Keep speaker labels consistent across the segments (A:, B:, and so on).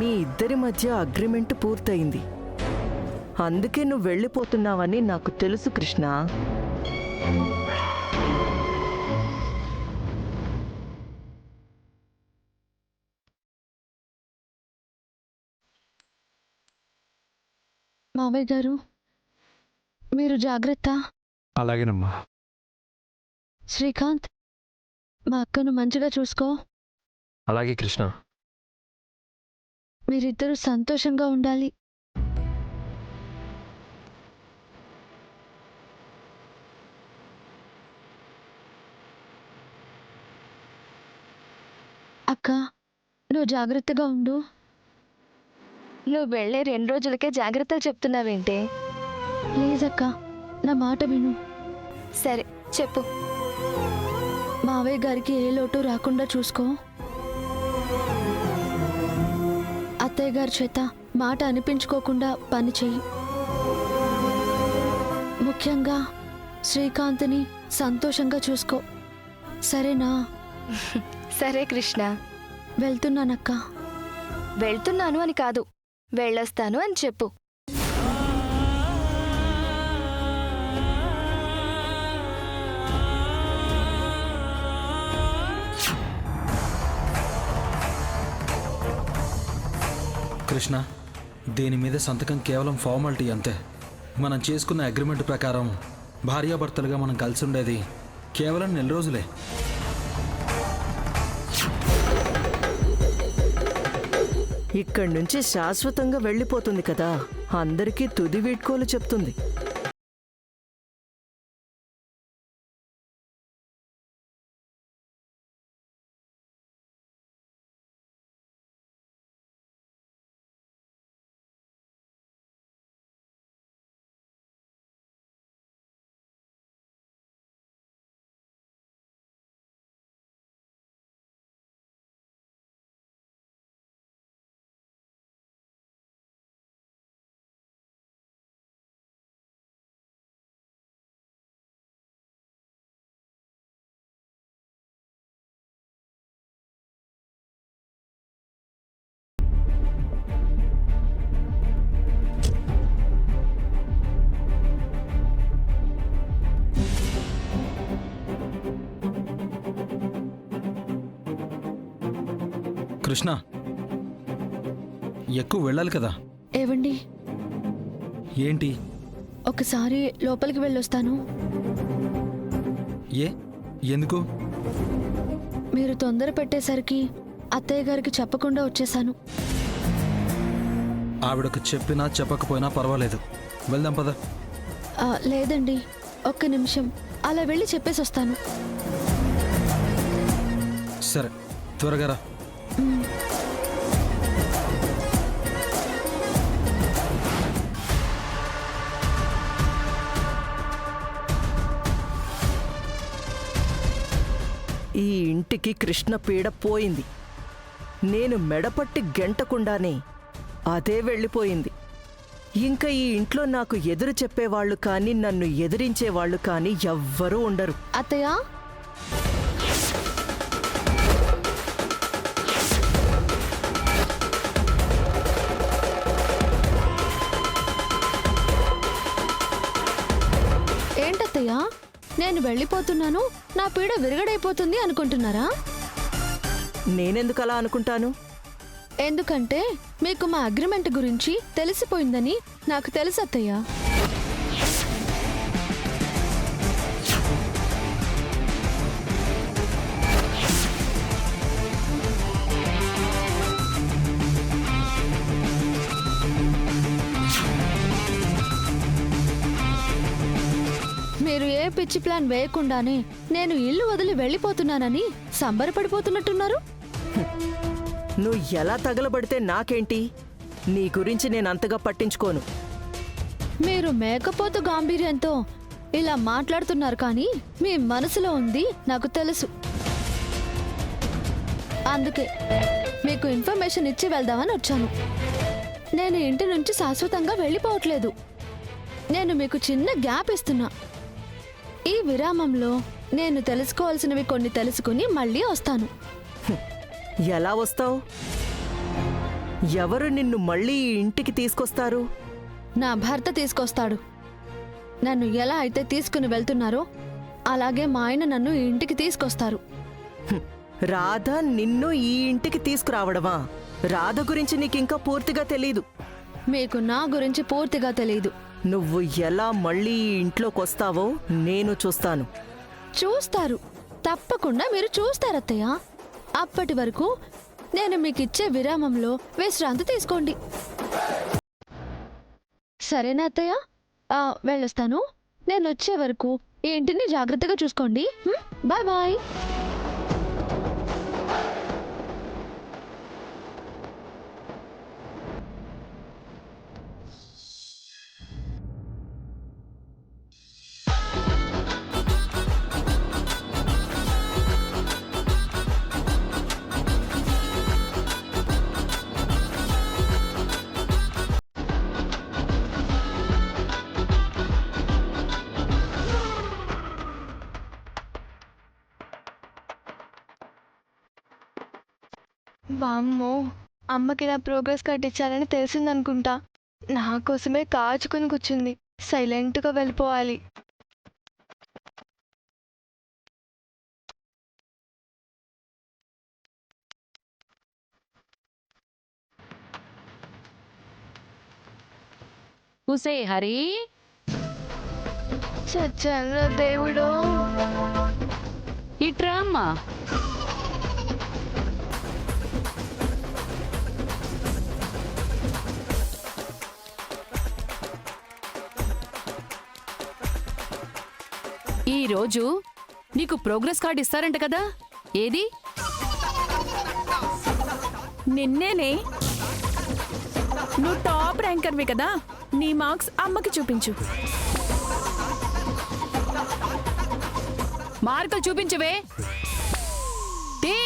A: మీ ఇద్దరి మధ్య అగ్రిమెంట్ పూర్తయింది. అందుకే నువ్వు వెళ్ళిపోతున్నావని నాకు తెలుసు కృష్ణ.
B: మావయ్య గారు, మీరు జాగ్రత్త.
C: అలాగేనమ్మా.
B: శ్రీకాంత్, మా అక్కను మంచిగా చూసుకో.
C: అలాగే కృష్ణ.
B: మీరిద్దరూ సంతోషంగా ఉండాలి. అక్క, నువ్వు జాగ్రత్తగా ఉండు. నువ్వు వెళ్ళే 2 రోజులకే జాగ్రత్తలు చెప్తున్నావేంటే? ప్లీజ్ అక్క, నా మాట విను. సరే చెప్పు. మావయ్య గారికి ఏ లోటు రాకుండా చూసుకో. అత్తయ్య గారి చేత మాట అనిపించుకోకుండా పని చెయ్యి. ముఖ్యంగా శ్రీకాంత్ని సంతోషంగా చూసుకో, సరేనా? సరే కృష్ణ. వెళ్తున్నానక్క. వెళ్తున్నాను అని కాదు, వెళ్ళొస్తాను అని చెప్పు.
D: కృష్ణ, దీని మీద సంతకం కేవలం ఫార్మాలిటీ అంతే. మనం చేసుకున్న అగ్రిమెంట్ ప్రకారం భార్యాభర్తలుగా మనం కలిసి ఉండేది కేవలం 4 రోజులే.
A: ఇక్కడి నుంచి శాశ్వతంగా వెళ్ళిపోతుంది కదా, అందరికీ తుది వీడ్కోలు చెప్తుంది.
D: కృష్ణ, ఎక్కువ వెళ్ళాలి కదా.
B: ఏవండి,
D: ఏంటి?
B: ఒకసారి లోపలికి వెళ్ళొస్తాను.
D: ఎందుకు?
B: మీరు తొందర పెట్టేసరికి అత్తయ్య గారికి చెప్పకుండా వచ్చేసాను.
D: ఆవిడకు చెప్పినా చెప్పకపోయినా పర్వాలేదు, వెళ్దాం పద.
B: లేదండి, ఒక్క నిమిషం అలా వెళ్ళి చెప్పేసి వస్తాను.
D: సరే, త్వరగా రా.
A: ఈ ఇంటికి కృష్ణ పీడ పోయింది. నేను మెడపట్టి గెంటకుండానే అదే వెళ్ళిపోయింది. ఇంకా ఈ ఇంట్లో నాకు ఎదురు చెప్పేవాళ్లు కానీ నన్ను ఎదిరించేవాళ్లు కానీ ఎవ్వరూ ఉండరు.
B: అత్తయ్య, ఏంటత్తయ్య, నేను వెళ్ళిపోతున్నాను, నా పీడ విరగడైపోతుంది అనుకుంటున్నారా?
A: నేనెందుకు అలా అనుకుంటాను?
B: ఎందుకంటే మీకు మా అగ్రిమెంట్ గురించి తెలిసిపోయిందని నాకు తెలుసు అత్తయ్య. మీరు ఏ పిచ్చి ప్లాన్ వేయకుండానే నేను ఇల్లు వదిలి వెళ్ళిపోతున్నానని సంబరపడిపోతున్నట్టున్నారు.
A: నువ్వు ఎలా తగలబడితే నాకేంటి? నీ గురించి నేను అంతగా పట్టించుకోను.
B: మీరు మేకపోతు గాంభీర్యంతో ఇలా మాట్లాడుతున్నారు, కానీ మీ మనసులో ఉంది నాకు తెలుసు. అందుకే మీకు ఇన్ఫర్మేషన్ ఇచ్చి వెళ్దామని వచ్చాను. నేను ఇంటి నుంచి శాశ్వతంగా వెళ్ళిపోవట్లేదు. నేను మీకు చిన్న గ్యాప్ ఇస్తున్నా. ఈ విరామంలో నేను తెలుసుకోవాల్సినవి కొన్ని తెలుసుకుని మళ్ళీ వస్తాను.
A: ఎలా వస్తావు? ఎవరు నిన్ను మళ్ళీ ఈ ఇంటికి తీసుకొస్తారు?
B: నా భర్త తీసుకొస్తాడు. నన్ను ఎలా అయితే తీసుకుని వెళ్తున్నారో అలాగే మా ఆయన నన్ను ఈ ఇంటికి తీసుకొస్తారు.
A: హ్మ్. రాధ నిన్ను ఈ ఇంటికి తీసుకురావడమా? రాధ గురించి నీకింకా పూర్తిగా తెలీదు.
B: మీకు నా గురించి పూర్తిగా తెలియదు.
A: నువ్వు ఎలా మళ్ళీ ఈ ఇంట్లోకొస్తావో నేను చూస్తాను.
B: చూస్తారు, తప్పకుండా మీరు చూస్తారత్తయ్య. అప్పటి వరకు నేను మీకిచ్చే విరామంలో విశ్రాంతి తీసుకోండి. సరేనా అత్తయ్య? వెళ్ళొస్తాను. నేను వచ్చే వరకు ఈ ఇంటిని జాగ్రత్తగా చూసుకోండి. Bye bye.
E: వామ్మో, అమ్మకి నా ప్రోగ్రెస్ కార్డ్ ఇచ్చారని తెలిసిందనుకుంటా. నా కోసమే కాచుకుని కూర్చుంది. సైలెంట్గా వెళ్ళిపోవాలి.
F: ఉసే హరి,
E: చచ్చాను దేవుడు.
F: ఇట్రా అమ్మా. ఈరోజు నీకు ప్రోగ్రెస్ కార్డ్ ఇస్తారంట కదా, ఏది?
G: నిన్నేనే. నువ్వు టాప్ ర్యాంకర్వి కదా, నీ మార్క్స్ అమ్మకి చూపించు.
F: మార్కులు చూపించవే. తీ.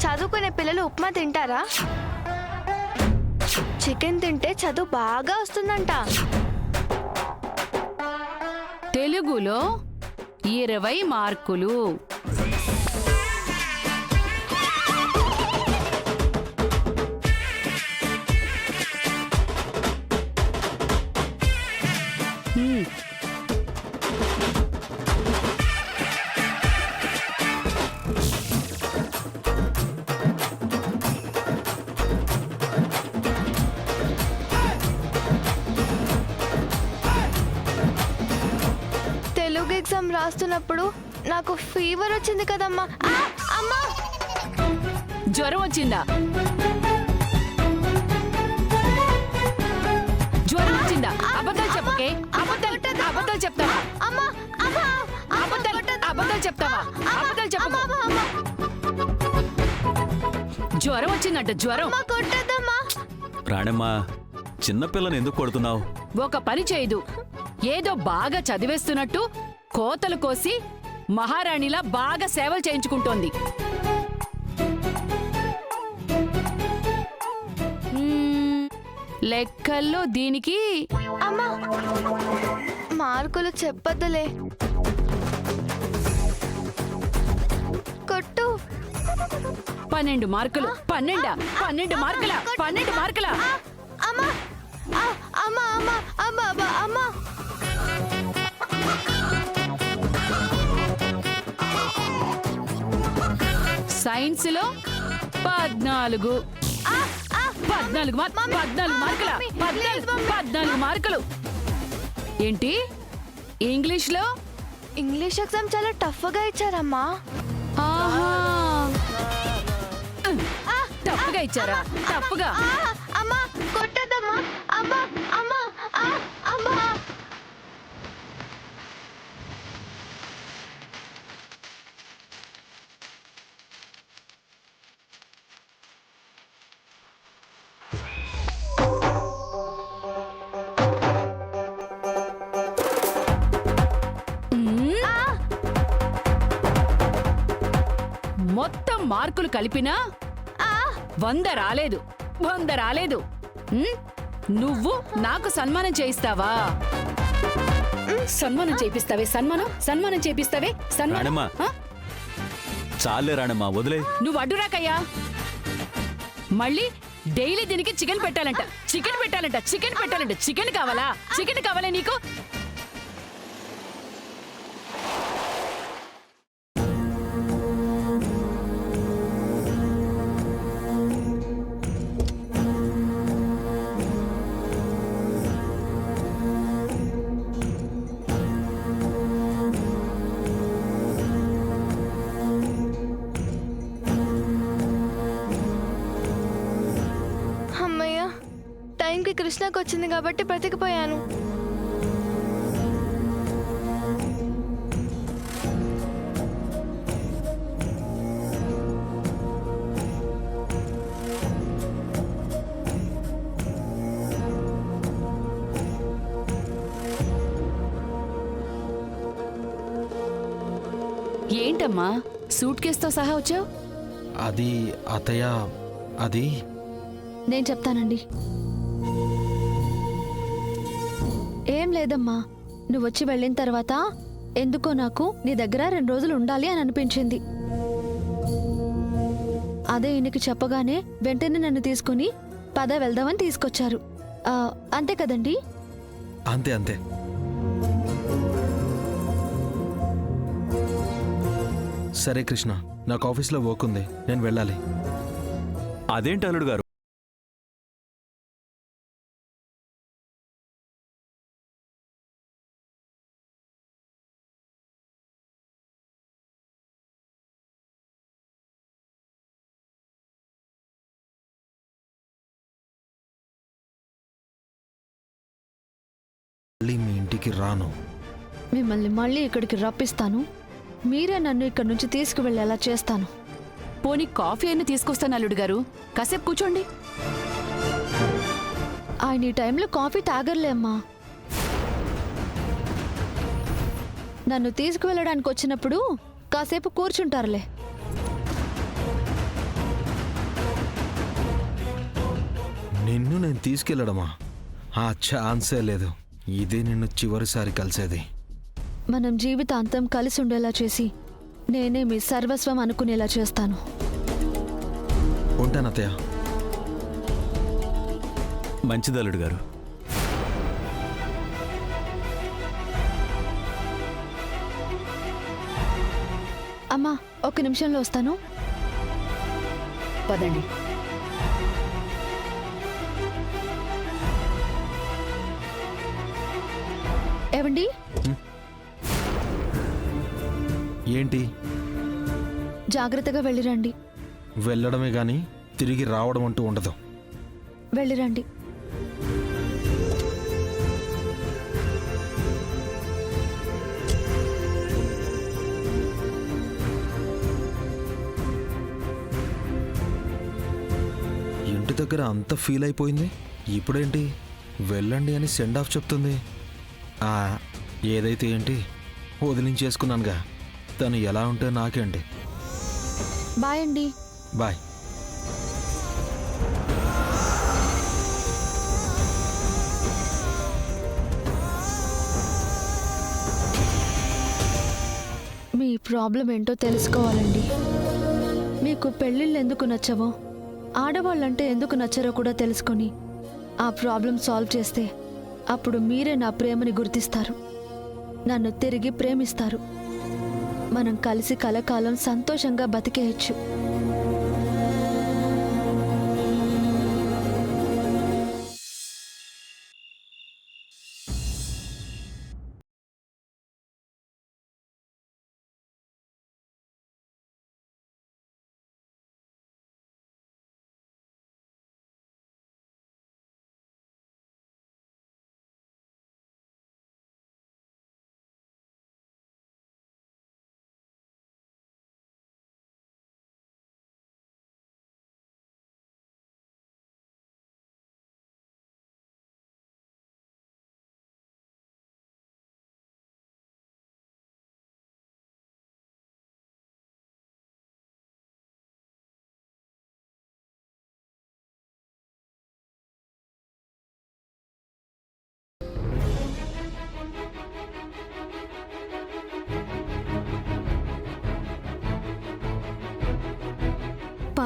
E: చదువుకునే పిల్లలు ఉప్మా తింటారా? చికెన్ తింటే చదువు బాగా వస్తుందంట.
F: తెలుగులో 20 మార్కులు.
E: తెలుగు ఎగ్జామ్ రాస్తున్నప్పుడు నాకు ఫీవర్ వచ్చింది కదమ్మా. అమ్మా,
F: జ్వరం వచ్చిందా? జ్వరం వచ్చిందా? అబద్ధాలు చెప్పకే. అబద్ధాలు చెప్తావా?
E: అమ్మా, అమ్మా,
F: అబద్ధాలు చెప్తావా? అబద్ధాలు చెప్పకు. జ్వరం వచ్చిందంట, జ్వరం.
E: కొట్టద్దమ్మా.
H: ప్రాణమ్మా, చిన్నపిల్లని ఎందుకు కొడుతున్నావు?
F: ఒక పని చేయదు, ఏదో బాగా చదివేస్తున్నట్టు కోతలు కోసి మహారాణిలా బాగా సేవలు చేయించుకుంటోంది. లెక్కల్లో దీనికి
E: అమ్మా, మార్కులు చెప్పొద్దులే. కొట్టు.
F: 12 మార్కులు. 12 మార్కుల. 12 మార్కుల.
E: అమ్మా, అమ్మా, అమ్మా, అమ్మా, అమ్మా, అమ్మా.
F: సైన్స్ లో 14. 14 మార్కుల. 14 మార్కులు. ఏంటి? ఇంగ్లీష్ లో?
E: ఇంగ్లీష్ ఎగ్జామ్ చాలా టఫ్ గా ఇచ్చారమ్మా.
F: ఆహా, టఫ్గా ఇచ్చారా తప్పుగా.
E: అమ్మా కొట్టదమ్మా. అమ్మా అమ్మా అమ్మా.
F: మొత్తం మార్కులు కలిపినా 100 రాలేదు, 100 రాలేదు. ఉమ్, నువ్వు నాకు సన్మానం చేయిస్తావా? సన్మానం చేపిస్తావే, సన్మానం చేపిస్తావే, సన్మానం.
H: రాణమ్మా.
F: ఆ?
H: చాలే రాణమ్మా, వదిలే.
F: నువ్వు అడ్డురాకయ్యా. మళ్ళీ డైలీ దీనికి చికెన్ పెట్టాలంట, చికెన్ పెట్టాలంట, చికెన్ పెట్టాలంట. చికెన్ కావాలా? చికెన్ కావాలా నీకు?
E: అమ్మయ్య, టైంకి కృష్ణకు వచ్చింది కాబట్టి బ్రతికిపోయాను.
F: ఏంటమ్మా సూట్ కేసుతో సహా వచ్చావు?
D: అది అత్తయ్య, అది
B: నేను చెప్తానండి. ఏం లేదమ్మా, నువ్వు వచ్చి వెళ్ళిన తర్వాత ఎందుకో నాకు నీ దగ్గర 2 రోజులు ఉండాలి అని అనిపించింది. అదే ఈయనకి చెప్పగానే వెంటనే నన్ను తీసుకుని పద వెళ్దామని తీసుకొచ్చారు. అంతే కదండి?
D: అంతే అంతే. సరే కృష్ణ, నాకు ఆఫీస్లో వర్క్ ఉంది, నేను వెళ్ళాలి.
H: అదేంటి అల్లుడు గారు?
D: మళ్ళీ మీ ఇంటికి రాను.
B: మిమ్మల్ని మళ్ళీ ఇక్కడికి రప్పిస్తాను. మీరే నన్ను ఇక్కడి నుంచి తీసుకువెళ్ళేలా చేస్తాను.
F: పోనీ కాఫీ అయినా తీసుకొస్తాను అల్లుడు గారు, కాసేపు కూర్చోండి.
B: ఆయన ఈ టైంలో కాఫీ తాగర్లే అమ్మా. నన్ను తీసుకువెళ్ళడానికి వచ్చినప్పుడు కాసేపు కూర్చుంటారులే.
D: నిన్ను నేను తీసుకెళ్ళడమా? ఆ ఛాన్సే లేదు. ఇదే నిన్ను చివరిసారి కలిసేది.
B: మనం జీవితాంతం కలిసి ఉండేలా చేసి నేనే మీ సర్వస్వం అనుకునేలా చేస్తాను.
D: ఉంటాను అత్తయ్య.
H: మంచిది అల్లుడు గారు.
B: అమ్మా, 1 నిమిషంలో వస్తాను.
F: పదండి.
B: ఏవండి,
D: ఏంటి?
B: జాగ్రత్తగా వెళ్ళిరండి.
D: వెళ్ళడమే గాని తిరిగి రావడం అంటూ ఉండదు.
B: వెళ్ళిరండి.
D: ఇంటి దగ్గర అంత ఫీల్ అయిపోయింది, ఇప్పుడేంటి వెళ్ళండి అని సెండ్ ఆఫ్ చెప్తుంది. ఏదైతే ఏంటి, వదిలించేసుకున్నానుగా. తను ఎలా ఉంటే నాకేంటి.
B: బాయ్ అండి.
D: బాయ్.
B: మీ ప్రాబ్లం ఏంటో తెలుసుకోవాలండి. మీకు పెళ్ళిళ్ళు ఎందుకు నచ్చవో, ఆడవాళ్ళంటే ఎందుకు నచ్చరో కూడా తెలుసుకొని ఆ ప్రాబ్లం సాల్వ్ చేస్తే అప్పుడు మీరే నా ప్రేమని గుర్తిస్తారు, నన్ను తిరిగి ప్రేమిస్తారు. మనం కలిసి కలకాలం సంతోషంగా బతికేయచ్చు.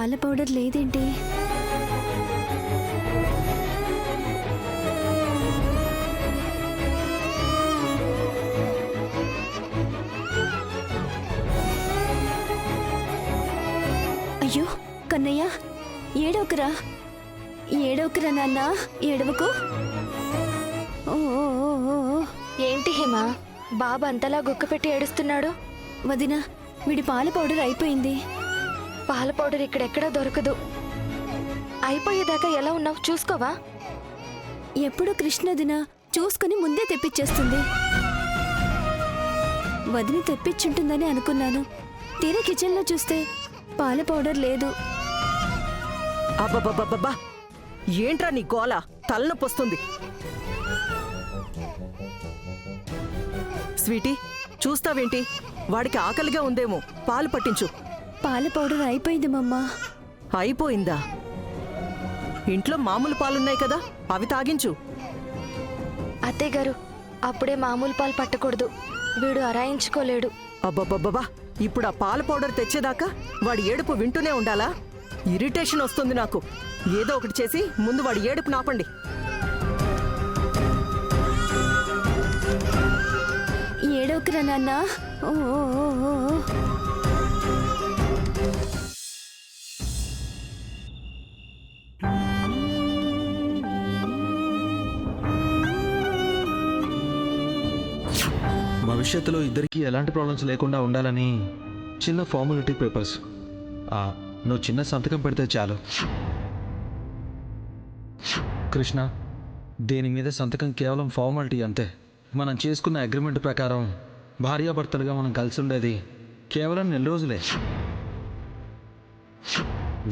B: పాల పౌడర్ లేదేంటి? అయ్యో కన్నయ్య, ఏడవకురా ఏడవకురా నాన్న, ఏడవకు. ఓ ఓ, ఓ, ఓ, ఓ.
E: ఏంటి హిమ, బాబు అంతలా గుక్కపెట్టి ఏడుస్తున్నాడు?
B: వదినా, వీడి పాల పౌడర్ అయిపోయింది.
E: పాల పౌడర్ ఇక్కడెక్కడా దొరకదు. అయిపోయేదాకా ఎలా ఉన్నావు చూసుకోవా?
B: ఎప్పుడు కృష్ణదిన చూసుకుని ముందే తెప్పించేస్తుంది. వదిన తెప్పించుంటుందని అనుకున్నాను. తీరా కిచెన్లో చూస్తే పాల పౌడర్ లేదు.
A: అబ్బబ్బబ్బబ్బా, ఏంట్రా నీ గోల? తలనొప్పొస్తుంది. స్వీటీ, చూస్తావేంటి? వాడికి ఆకలిగా ఉందేమో, పాలు పట్టించు.
B: పాల పౌడర్ అయిపోయింది మమ్మా.
A: అయిపోయిందా? ఇంట్లో మామూలు పాలున్నాయి కదా, అవి తాగించు.
E: అత్తయ్య గారు, అప్పుడే మామూలు పాలు పట్టకూడదు. వీడు అరాయించుకోలేడు.
A: అబ్బబ్బబ్బబ్బా, ఇప్పుడు ఆ పాల పౌడర్ తెచ్చేదాకా వాడి ఏడుపు వింటూనే ఉండాలా? ఇరిటేషన్ వస్తుంది నాకు. ఏదో ఒకటి చేసి ముందు వాడి ఏడుపు నాపండి.
B: ఏడవకురా నాన్న. ఓ ఓ, ఓ, ఓ, ఓ.
D: భవిష్యత్తులో ఇద్దరికీ ఎలాంటి ప్రాబ్లమ్స్ లేకుండా ఉండాలని చిన్న ఫార్మాలిటీ పేపర్స్. నువ్వు చిన్న సంతకం పెడితే చాలు. కృష్ణ, దీని మీద సంతకం కేవలం ఫార్మాలిటీ అంతే. మనం చేసుకున్న అగ్రిమెంట్ ప్రకారం భార్యాభర్తలుగా మనం కలిసి ఉండేది కేవలం 4 రోజులే.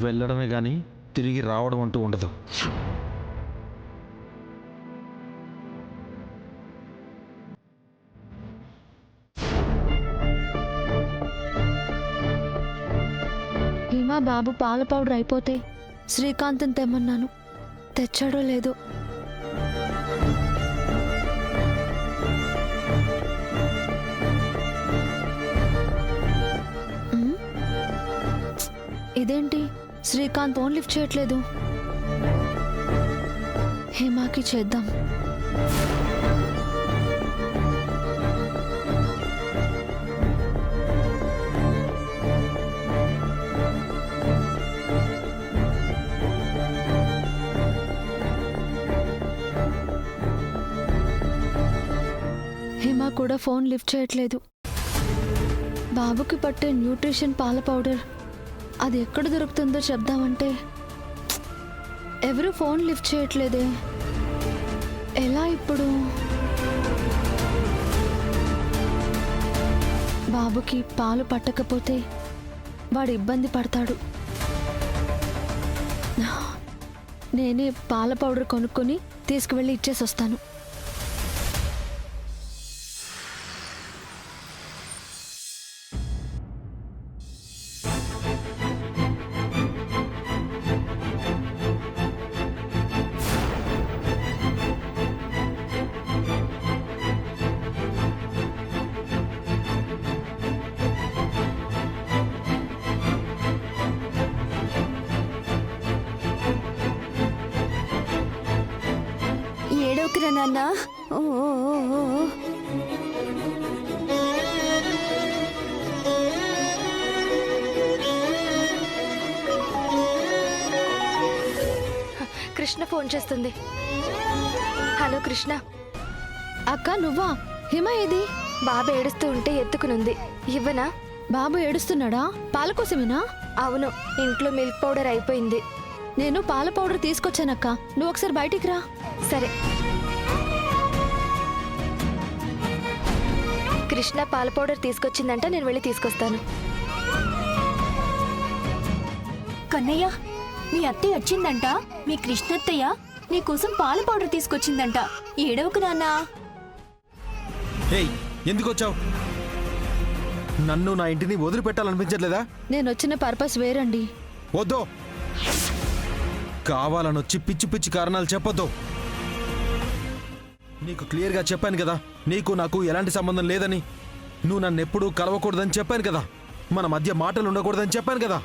D: వెళ్ళడమే కానీ తిరిగి రావడం అంటూ ఉండదు.
B: హిమా బాబు పాల పౌడర్ అయిపోతే శ్రీకాంతం తెమ్మన్నాను, తెచ్చాడో లేదో. ఇదేంటి శ్రీకాంత్ ఫోన్ లిఫ్ట్ చేయట్లేదు? హిమాకి చేద్దాం. హిమా కూడా ఫోన్ లిఫ్ట్ చేయట్లేదు. బాబుకి పట్టే న్యూట్రిషన్ పాల పౌడర్ అది ఎక్కడ దొరుకుతుందో చెప్దామంటే ఎవరు ఫోన్ లిఫ్ట్ చేయట్లేదే. ఎలా ఇప్పుడు? బాబుకి పాలు పట్టకపోతే వాడు ఇబ్బంది పడతాడు. నేనే పాల పౌడర్ కొనుక్కొని తీసుకువెళ్ళి ఇచ్చేసి వస్తాను. ఏడోకిరా నాన్న. ఓ ఓ, ఓ, ఓ, ఓ.
E: కృష్ణ ఫోన్ చేస్తుంది. హలో కృష్ణ.
B: అక్క నువ్వా? హిమ ఏది?
E: బాబు ఏడుస్తూ ఉంటే ఎత్తుకునుంది. ఇవ్వనా?
B: బాబు ఏడుస్తున్నాడా? పాల కోసమేనా?
E: అవును, ఇంట్లో మిల్క్ పౌడర్ అయిపోయింది.
B: నేను పాల పౌడర్ తీసుకొచ్చానక్క, నువ్వు ఒకసారి బయటికి రా.
E: సరే. కృష్ణ పాల పౌడర్ తీసుకొచ్చిందంట, నేను వెళ్ళి తీసుకొస్తాను.
B: కన్నయ్య, మీ అత్తయ్య వచ్చిందంట. మీ కృష్ణత్తయ్య నీకోసం పాల పౌడర్ తీసుకొచ్చిందంట. ఏడవకు నాన్నా.
D: ఏయ్, ఎందుకు వచ్చావు? నన్ను నా ఇంటిని వదిలిపెట్టాలనిపించట్లేదా?
B: నేను వచ్చిన పర్పస్ వేరండి.
D: వద్దు, కావాలనొచ్చి పిచ్చి పిచ్చి కారణాలు చెప్పొద్దు. నీకు క్లియర్గా చెప్పాను కదా, నీకు నాకు ఎలాంటి సంబంధం లేదని. నువ్వు నన్ను ఎప్పుడూ కలవకూడదని చెప్పాను కదా, మన మధ్య మాటలు ఉండకూడదని చెప్పాను కదా.